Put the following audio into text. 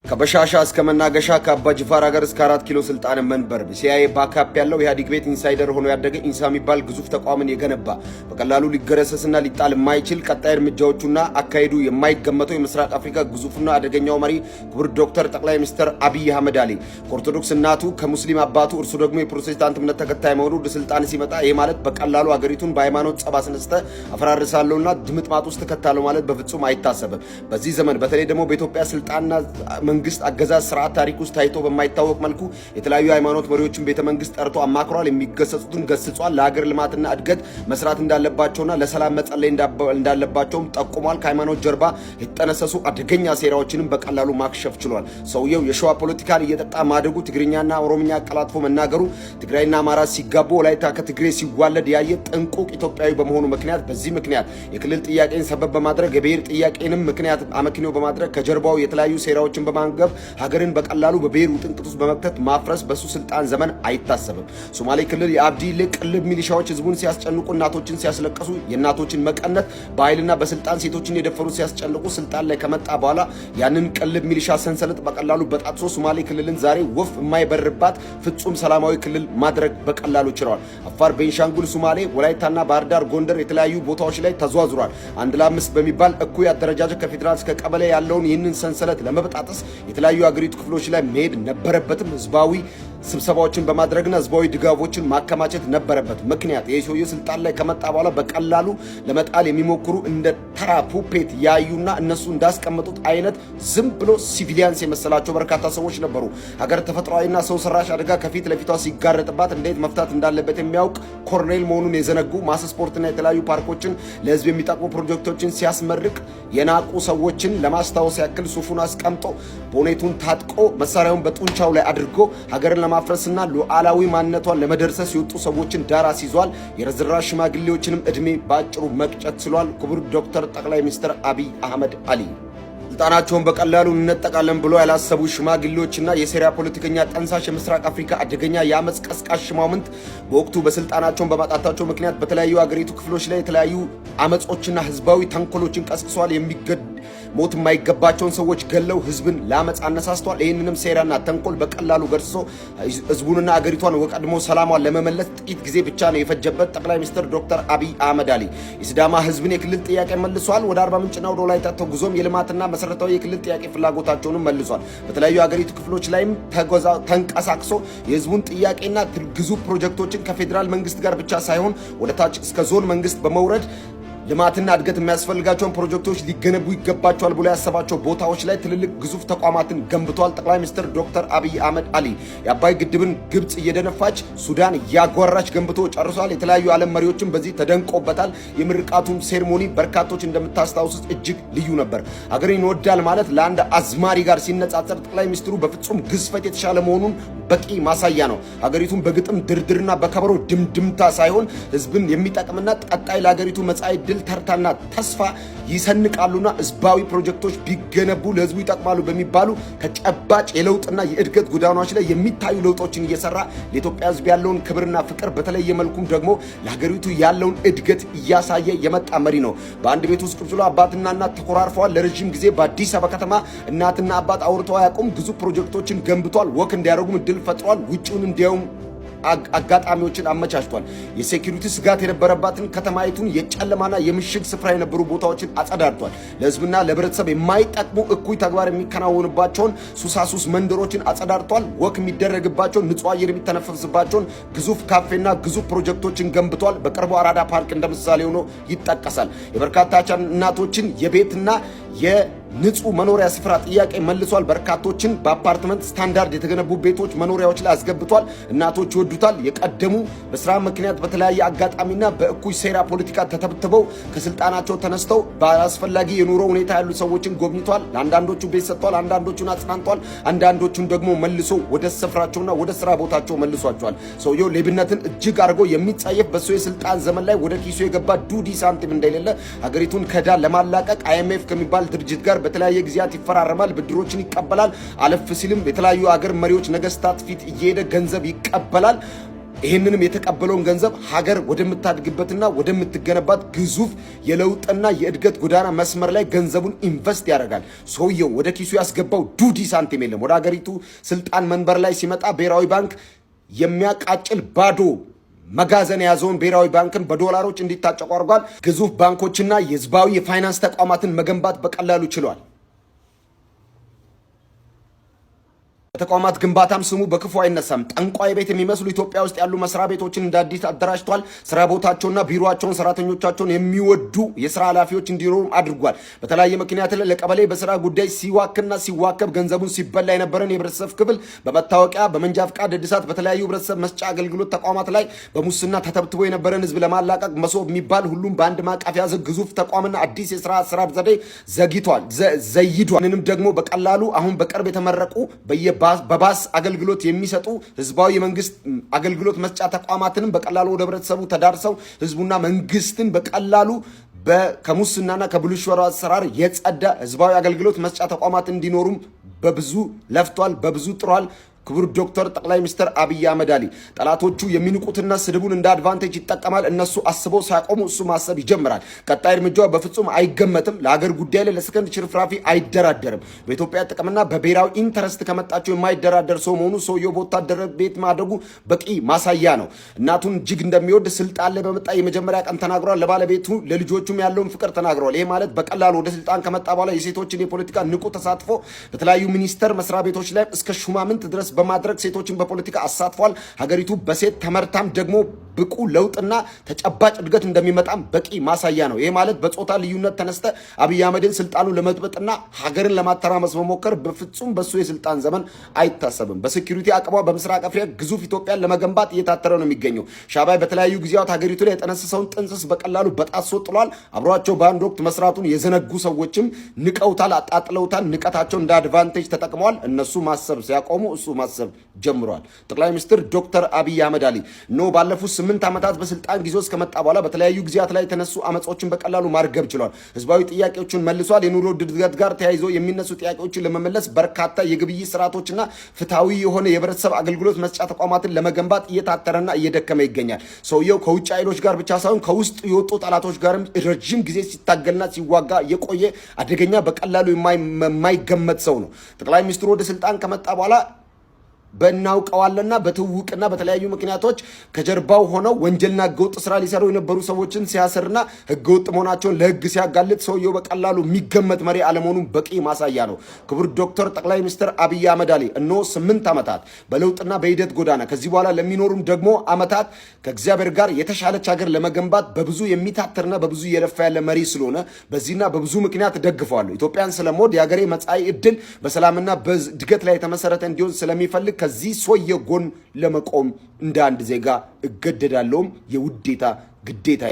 ከበሻሻ እስከ መናገሻ ከአባ ጅፋር ሀገር እስከ 4 ኪሎ ስልጣን መንበር ሲአይኤ ባካፕ ያለው ኢህአዴግ ቤት ኢንሳይደር ሆኖ ያደገ ኢንሳ የሚባል ግዙፍ ተቋምን የገነባ በቀላሉ ሊገረሰስና ሊጣል የማይችል ቀጣይ እርምጃዎቹና አካሄዱ የማይገመተው የምስራቅ አፍሪካ ግዙፍና አደገኛው መሪ ክቡር ዶክተር ጠቅላይ ሚኒስትር አብይ አህመድ አሊ ከኦርቶዶክስ እናቱ ከሙስሊም አባቱ እርሱ ደግሞ የፕሮቴስታንት እምነት ተከታይ መሆኑ ወደ ስልጣን ሲመጣ ይሄ ማለት በቀላሉ አገሪቱን በሃይማኖት ጸብ አስነስተ አፈራርሳለሁና ድምጥማጥ ውስጥ ተከታለው ማለት በፍጹም አይታሰብም። በዚህ ዘመን በተለይ ደግሞ በኢትዮጵያ ስልጣንና መንግስት አገዛዝ ስርዓት ታሪክ ውስጥ ታይቶ በማይታወቅ መልኩ የተለያዩ ሃይማኖት መሪዎችን ቤተ መንግስት ጠርቶ አማክሯል። የሚገሰጹትን ገስጿል። ለሀገር ልማትና እድገት መስራት እንዳለባቸውና ለሰላም መጸለይ እንዳለባቸውም ጠቁሟል። ከሃይማኖት ጀርባ የተጠነሰሱ አደገኛ ሴራዎችንም በቀላሉ ማክሸፍ ችሏል። ሰውየው የሸዋ ፖለቲካን እየጠጣ ማደጉ፣ ትግርኛና ኦሮምኛ አቀላጥፎ መናገሩ፣ ትግራይና አማራ ሲጋቡ ወላይታ ከትግሬ ሲዋለድ ያየ ጥንቁቅ ኢትዮጵያዊ በመሆኑ ምክንያት በዚህ ምክንያት የክልል ጥያቄን ሰበብ በማድረግ የብሔር ጥያቄንም ምክንያት አመክንዮ በማድረግ ከጀርባው የተለያዩ ሴራዎችን በማንገብ ሀገርን በቀላሉ በብሔር ውጥንቅጥ ውስጥ በመክተት ማፍረስ በሱ ስልጣን ዘመን አይታሰብም። ሶማሌ ክልል የአብዲሌ ቅልብ ሚሊሻዎች ህዝቡን ሲያስጨንቁ፣ እናቶችን ሲያስለቅሱ፣ የእናቶችን መቀነት በኃይልና በስልጣን ሴቶችን የደፈሩ ሲያስጨንቁ ስልጣን ላይ ከመጣ በኋላ ያንን ቅልብ ሚሊሻ ሰንሰለት በቀላሉ በጣጥሶ ሶማሌ ክልልን ዛሬ ወፍ የማይበርባት ፍጹም ሰላማዊ ክልል ማድረግ በቀላሉ ችለዋል። አፋር፣ ቤንሻንጉል፣ ሶማሌ፣ ወላይታና ባህር ዳር፣ ጎንደር የተለያዩ ቦታዎች ላይ ተዟዙሯል። 1 ለ5 በሚባል እኩይ አደረጃጀት ከፌደራል እስከ ቀበሌ ያለውን ይህንን ሰንሰለት ለመበጣጠስ የተለያዩ አገሪቱ ክፍሎች ላይ መሄድ ነበረበትም። ህዝባዊ ስብሰባዎችን በማድረግና ህዝባዊ ድጋፎችን ማከማቸት ነበረበት። ምክንያት የኢትዮጵያ ስልጣን ላይ ከመጣ በኋላ በቀላሉ ለመጣል የሚሞክሩ እንደ ተራ ፑፔት ያዩና እነሱ እንዳስቀመጡት አይነት ዝም ብሎ ሲቪሊያንስ የመሰላቸው በርካታ ሰዎች ነበሩ። ሀገር ተፈጥሯዊና ሰው ሰራሽ አደጋ ከፊት ለፊቷ ሲጋረጥባት እንዴት መፍታት እንዳለበት የሚያውቅ ኮርኔል መሆኑን የዘነጉ ማስ ስፖርትና የተለያዩ ፓርኮችን ለህዝብ የሚጠቅሙ ፕሮጀክቶችን ሲያስመርቅ የናቁ ሰዎችን ለማስታወስ ያክል ሱፉን አስቀምጦ ቦኔቱን ታጥቆ መሳሪያውን በጡንቻው ላይ አድርጎ ሀገርን ለማፍረስና ሉዓላዊ ማንነቷን ለመደርሰስ የወጡ ሰዎችን ዳራስ ይዟል። የርዝራዥ ሽማግሌዎችንም እድሜ ባጭሩ መቅጨት ችሏል። ክቡር ዶክተር ጠቅላይ ሚኒስትር አብይ አህመድ አሊ ስልጣናቸውን በቀላሉ እንነጠቃለን ብሎ ያላሰቡ ሽማግሌዎችና የሴራ ፖለቲከኛ ጠንሳሽ የምስራቅ አፍሪካ አደገኛ የአመጽ ቀስቃሽ ሽማምንት በወቅቱ በስልጣናቸውን በማጣታቸው ምክንያት በተለያዩ አገሪቱ ክፍሎች ላይ የተለያዩ አመጾችና ህዝባዊ ተንኮሎችን ቀስቅሷል። ሞት የማይገባቸውን ሰዎች ገለው ህዝብን ለአመጽ አነሳስተዋል። ይህንንም ሴራና ተንኮል በቀላሉ ገርሶ ህዝቡንና አገሪቷን ወቀድሞ ሰላሟን ለመመለስ ጥቂት ጊዜ ብቻ ነው የፈጀበት ጠቅላይ ሚኒስትር ዶክተር አብይ አህመድ አሊ የሲዳማ ህዝብን የክልል ጥያቄ መልሷል። ወደ አርባ ምንጭና ወደ ወላይታ ተጉዞም የልማትና መሰረታዊ የክልል ጥያቄ ፍላጎታቸውንም መልሷል። በተለያዩ አገሪቱ ክፍሎች ላይም ተንቀሳቅሶ የህዝቡን ጥያቄና ግዙፍ ፕሮጀክቶችን ከፌደራል መንግስት ጋር ብቻ ሳይሆን ወደ ታች እስከ ዞን መንግስት በመውረድ ልማትና እድገት የሚያስፈልጋቸውን ፕሮጀክቶች ሊገነቡ ይገባቸዋል ብሎ ያሰባቸው ቦታዎች ላይ ትልልቅ ግዙፍ ተቋማትን ገንብቷል። ጠቅላይ ሚኒስትር ዶክተር አብይ አህመድ አሊ የአባይ ግድብን ግብጽ እየደነፋች ሱዳን እያጓራች ገንብቶ ጨርሷል። የተለያዩ ዓለም መሪዎችን በዚህ ተደንቆበታል። የምርቃቱን ሴርሞኒ በርካቶች እንደምታስታውሱት እጅግ ልዩ ነበር። ሀገርን ይወዳል ማለት ለአንድ አዝማሪ ጋር ሲነጻጸር ጠቅላይ ሚኒስትሩ በፍጹም ግዝፈት የተሻለ መሆኑን በቂ ማሳያ ነው። ሀገሪቱን በግጥም ድርድርና በከበሮ ድምድምታ ሳይሆን ህዝብን የሚጠቅምና ቀጣይ ለሀገሪቱ መጻኢ ዕድል ተርታና ተስፋ ይሰንቃሉና ህዝባዊ ፕሮጀክቶች ቢገነቡ ለህዝቡ ይጠቅማሉ በሚባሉ ተጨባጭ የለውጥና የእድገት ጎዳናዎች ላይ የሚታዩ ለውጦችን እየሰራ ለኢትዮጵያ ህዝብ ያለውን ክብርና ፍቅር በተለየ መልኩም ደግሞ ለሀገሪቱ ያለውን እድገት እያሳየ የመጣ መሪ ነው። በአንድ ቤት ውስጥ ቁጭ ብሎ አባትና እናት ተኮራርፈዋል። ለረጅም ጊዜ በአዲስ አበባ ከተማ እናትና አባት አውርተው አያውቁም። ግዙፍ ፕሮጀክቶችን ገንብቷል። ወክ እንዲያደርጉም እድል ፈጥሯል። ውጪውን እንዲያውም አጋጣሚዎችን አመቻችቷል። የሴኩሪቲ ስጋት የነበረባትን ከተማይቱን የጨለማና የምሽግ ስፍራ የነበሩ ቦታዎችን አጸዳድቷል። ለህዝብና ለህብረተሰብ የማይጠቅሙ እኩይ ተግባር የሚከናወንባቸውን ሱሳሱስ መንደሮችን አጸዳድቷል። ወክ የሚደረግባቸውን ንጹህ አየር የሚተነፈስባቸውን ግዙፍ ካፌና ግዙፍ ፕሮጀክቶችን ገንብቷል። በቅርቡ አራዳ ፓርክ እንደ ምሳሌ ሆኖ ይጠቀሳል። የበርካታ እናቶችን የቤትና የንጹህ መኖሪያ ስፍራ ጥያቄ መልሷል። በርካቶችን በአፓርትመንት ስታንዳርድ የተገነቡ ቤቶች መኖሪያዎች ላይ አስገብቷል። እናቶች ይወዱታል። የቀደሙ በስራ ምክንያት በተለያየ አጋጣሚና በእኩይ ሴራ ፖለቲካ ተተብትበው ከስልጣናቸው ተነስተው በአስፈላጊ የኑሮ ሁኔታ ያሉ ሰዎችን ጎብኝቷል። ለአንዳንዶቹ ቤት ሰጥቷል፣ አንዳንዶቹን አጽናንቷል፣ አንዳንዶቹን ደግሞ መልሶ ወደ ስፍራቸውና ወደ ስራ ቦታቸው መልሷቸዋል። ሰውየው ሌብነትን እጅግ አድርጎ የሚጸየፍ በሱ የስልጣን ዘመን ላይ ወደ ኪሱ የገባ ዱዲ ሳንቲም እንደሌለ ሀገሪቱን ከዕዳ ለማላቀቅ IMF ከሚባል ድርጅት ጋር በተለያየ ጊዜያት ይፈራረማል፣ ብድሮችን ይቀበላል። አለፍ ሲልም የተለያዩ አገር መሪዎች ነገስታት ፊት እየሄደ ገንዘብ ይቀበላል። ይህንንም የተቀበለውን ገንዘብ ሀገር ወደምታድግበትና ወደምትገነባት ግዙፍ የለውጥና የእድገት ጎዳና መስመር ላይ ገንዘቡን ኢንቨስት ያደርጋል። ሰውየው ወደ ኪሱ ያስገባው ዱዲ ሳንቲም የለም። ወደ ሀገሪቱ ስልጣን መንበር ላይ ሲመጣ ብሔራዊ ባንክ የሚያቃጭል ባዶ መጋዘን የያዘውን ብሔራዊ ባንክን በዶላሮች እንዲታጨቁ አድርጓል። ግዙፍ ባንኮችና የህዝባዊ የፋይናንስ ተቋማትን መገንባት በቀላሉ ችሏል። ተቋማት ግንባታም ስሙ በክፉ አይነሳም። ጠንቋይ ቤት የሚመስሉ ኢትዮጵያ ውስጥ ያሉ መስሪያ ቤቶችን እንደ አዲስ አደራጅቷል። ስራ ቦታቸውና ቢሮአቸውን ሰራተኞቻቸውን የሚወዱ የስራ ኃላፊዎች እንዲኖሩ አድርጓል። በተለያየ ምክንያት ለቀበሌ በስራ ጉዳይ ሲዋክና ሲዋከብ ገንዘቡን ሲበላ የነበረን የህብረተሰብ ክፍል በመታወቂያ በመንጃ ፍቃድ እድሳት በተለያዩ ህብረተሰብ መስጫ አገልግሎት ተቋማት ላይ በሙስና ተተብትቦ የነበረን ህዝብ ለማላቀቅ መሶብ የሚባል ሁሉም በአንድ ማቀፍ ያዘ ግዙፍ ተቋምና አዲስ የስራ አሰራር ዘዴ ዘይዷል። ምንም ደግሞ በቀላሉ አሁን በቅርብ የተመረቁ በባስ አገልግሎት የሚሰጡ ህዝባዊ የመንግስት አገልግሎት መስጫ ተቋማትንም በቀላሉ ወደ ህብረተሰቡ ተዳርሰው ህዝቡና መንግስትን በቀላሉ ከሙስናና ከብልሹ አሰራር የጸዳ ህዝባዊ አገልግሎት መስጫ ተቋማት እንዲኖሩም በብዙ ለፍቷል፣ በብዙ ጥሯል። ክቡር ዶክተር ጠቅላይ ሚኒስትር አብይ አህመድ አሊ ጠላቶቹ የሚንቁትና ስድቡን እንደ አድቫንቴጅ ይጠቀማል። እነሱ አስበው ሳይቆሙ እሱ ማሰብ ይጀምራል። ቀጣይ እርምጃው በፍጹም አይገመትም። ለሀገር ጉዳይ ላይ ለሰከንድ ሽርፍራፊ አይደራደርም። በኢትዮጵያ ጥቅምና በብሔራዊ ኢንተረስት ከመጣቸው የማይደራደር ሰው መሆኑ ሰውየው በወታደር ቤት ማደጉ በቂ ማሳያ ነው። እናቱን እጅግ እንደሚወድ ስልጣን ላይ በመጣ የመጀመሪያ ቀን ተናግሯል። ለባለቤቱ ለልጆቹም ያለውን ፍቅር ተናግሯል። ይሄ ማለት በቀላሉ ወደ ስልጣን ከመጣ በኋላ የሴቶችን የፖለቲካ ንቁ ተሳትፎ በተለያዩ ሚኒስተር መስሪያ ቤቶች ላይ እስከ ሹማምንት ድረስ በማድረግ ሴቶችን በፖለቲካ አሳትፏል። ሀገሪቱ በሴት ተመርታም ደግሞ ብቁ ለውጥና ተጨባጭ እድገት እንደሚመጣም በቂ ማሳያ ነው። ይሄ ማለት በጾታ ልዩነት ተነስተ አብይ አህመድን ስልጣኑን ለመጥበጥና ሀገርን ለማተራመስ መሞከር በፍጹም በሱ የስልጣን ዘመን አይታሰብም። በሴኩሪቲ አቅሟ በምስራቅ አፍሪካ ግዙፍ ኢትዮጵያን ለመገንባት እየታተረ ነው የሚገኘው። ሻዕቢያ በተለያዩ ጊዜያት ሀገሪቱ ላይ የጠነሰሰውን ጥንስስ በቀላሉ በጣሶ ጥሏል። አብሯቸው በአንድ ወቅት መስራቱን የዘነጉ ሰዎችም ንቀውታል፣ አጣጥለውታል። ንቀታቸው እንደ አድቫንቴጅ ተጠቅመዋል። እነሱ ማሰብ ሲያቆሙ እሱ ማሰብ ጀምሯል። ጠቅላይ ሚኒስትር ዶክተር አብይ አህመድ አሊ ባለፉት 8 ዓመታት በስልጣን ጊዜ ውስጥ ከመጣ በኋላ በተለያዩ ጊዜያት ላይ የተነሱ አመጾችን በቀላሉ ማርገብ ችሏል። ህዝባዊ ጥያቄዎችን መልሷል። የኑሮ ውድነት ጋር ተያይዞ የሚነሱ ጥያቄዎችን ለመመለስ በርካታ የግብይት ስርዓቶችና ፍትሃዊ የሆነ የህብረተሰብ አገልግሎት መስጫ ተቋማትን ለመገንባት እየታተረና እየደከመ ይገኛል። ሰውየው ከውጭ ኃይሎች ጋር ብቻ ሳይሆን ከውስጥ የወጡ ጠላቶች ጋርም ረጅም ጊዜ ሲታገልና ሲዋጋ የቆየ አደገኛ በቀላሉ የማይገመት ሰው ነው። ጠቅላይ ሚኒስትሩ ወደ ስልጣን ከመጣ በኋላ በእናውቀዋለና በትውቅና በተለያዩ ምክንያቶች ከጀርባው ሆነው ወንጀልና ህገወጥ ስራ ሊሰሩ የነበሩ ሰዎችን ሲያስርና ህገወጥ መሆናቸውን ለህግ ሲያጋልጥ ሰውየው በቀላሉ የሚገመት መሪ አለመሆኑን በቂ ማሳያ ነው። ክቡር ዶክተር ጠቅላይ ሚኒስትር አብይ አህመድ አሊ 8 ዓመታት በለውጥና በሂደት ጎዳና ከዚህ በኋላ ለሚኖሩም ደግሞ ዓመታት ከእግዚአብሔር ጋር የተሻለች ሀገር ለመገንባት በብዙ የሚታተርና በብዙ እየለፋ ያለ መሪ ስለሆነ በዚህና በብዙ ምክንያት ደግፈዋለሁ። ኢትዮጵያን ስለምወድ የሀገሬ መጻኢ ዕድል በሰላምና በእድገት ላይ የተመሰረተ እንዲሆን ስለሚፈልግ ከዚህ ሰውዬ ጎን ለመቆም እንደ አንድ ዜጋ እገደዳለሁም የውዴታ ግዴታ